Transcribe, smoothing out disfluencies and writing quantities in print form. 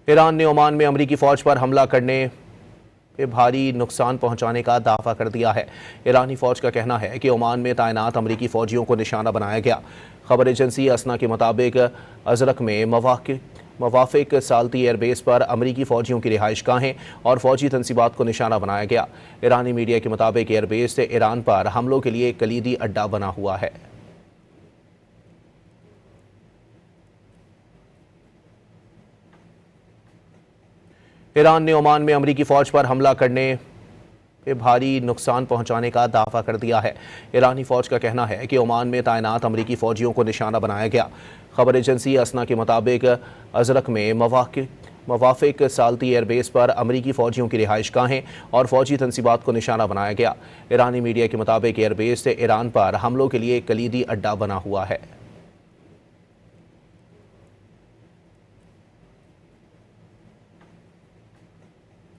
Iran ने Oman में अमरीकी फ़ौज पर हमला करने पे भारी नुकसान पहुंचाने का दावा कर दिया है। ईरानी फ़ौज का कहना है कि ओमान में तैनात अमरीकी फ़ौजियों को निशाना बनाया गया। खबर एजेंसी असना के मुताबिक अजरक में मवाफिक सालती एयरबेस पर अमरीकी फ़ौजियों की रिहाइशगाहें और फ़ौजी तनसीबात को निशाना बनाया गया। ईरानी मीडिया के मुताबिक एयरबेस से ईरान पर हमलों के लिए कलीदी अड्डा बना हुआ है। ईरान ने ओमान में अमरीकी फ़ौज पर हमला करने पे भारी नुकसान पहुंचाने का दावा कर दिया है। ईरानी फ़ौज का कहना है कि ओमान में तैनात अमरीकी फ़ौजियों को निशाना बनाया गया। खबर एजेंसी असना के मुताबिक अजरक में मवाफिक सालती एयरबेस पर अमरीकी फ़ौजियों की रिहाइशगाहें और फ़ौजी तनसीबात को निशाना बनाया गया। ईरानी मीडिया के मुताबिक एयरबेस से ईरान पर हमलों के लिए कलीदी अड्डा बना हुआ है।